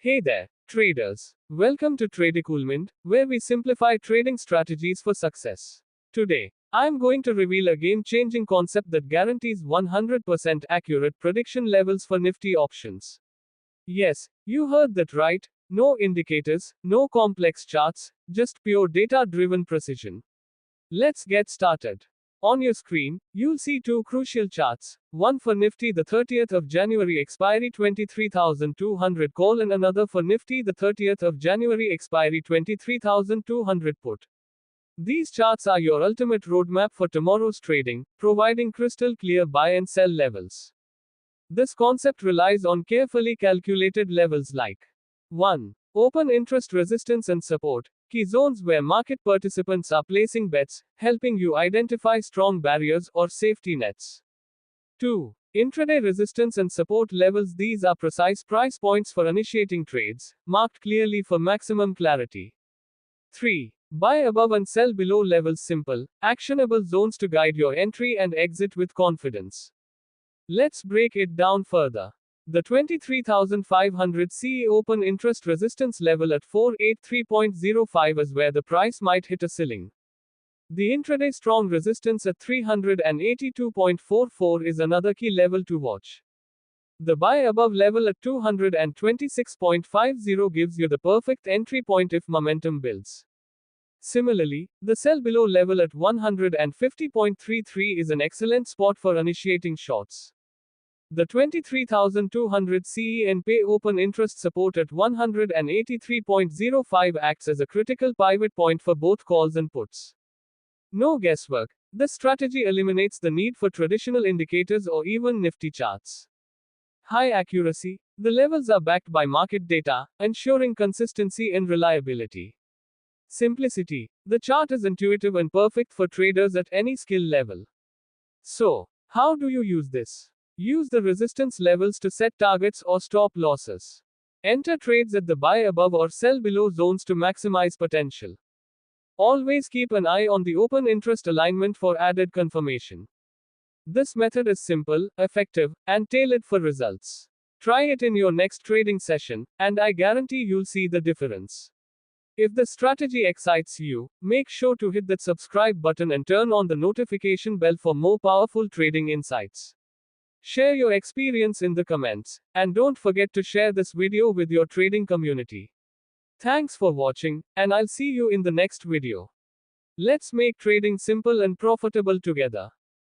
Hey there, traders. Welcome to Tradecoolment, where we simplify trading strategies for success. Today, I'm going to reveal a game-changing concept that guarantees 100% accurate prediction levels for Nifty options. Yes, you heard that right. No indicators, no complex charts, just pure data-driven precision. Let's get started. On your screen, you'll see two crucial charts, one for Nifty the 30th of January expiry 23,200 call and another for Nifty the 30th of January expiry 23,200 put. These charts are your ultimate roadmap for tomorrow's trading, providing crystal clear buy and sell levels. This concept relies on carefully calculated levels like 1. Open interest resistance and support, key zones where market participants are placing bets, helping you identify strong barriers or safety nets. 2. Intraday resistance and support levels. These are precise price points for initiating trades, marked clearly for maximum clarity. 3. Buy above and sell below levels. Simple, actionable zones to guide your entry and exit with confidence. Let's break it down further. The 23,500 CE open interest resistance level at 483.05 is where the price might hit a ceiling. The intraday strong resistance at 382.44 is another key level to watch. The buy above level at 226.50 gives you the perfect entry point if momentum builds. Similarly, the sell below level at 150.33 is an excellent spot for initiating shorts. The 23,200 CE NPay open interest support at 183.05 acts as a critical pivot point for both calls and puts. No guesswork. This strategy eliminates the need for traditional indicators or even Nifty charts. High accuracy. The levels are backed by market data, ensuring consistency and reliability. Simplicity. The chart is intuitive and perfect for traders at any skill level. So, how do you use this? Use the resistance levels to set targets or stop losses. Enter trades at the buy above or sell below zones to maximize potential. Always keep an eye on the open interest alignment for added confirmation. This method is simple, effective, and tailored for results. Try it in your next trading session, and I guarantee you'll see the difference. If the strategy excites you, make sure to hit that subscribe button and turn on the notification bell for more powerful trading insights. Share your experience in the comments, and don't forget to share this video with your trading community. Thanks for watching, and I'll see you in the next video. Let's make trading simple and profitable together.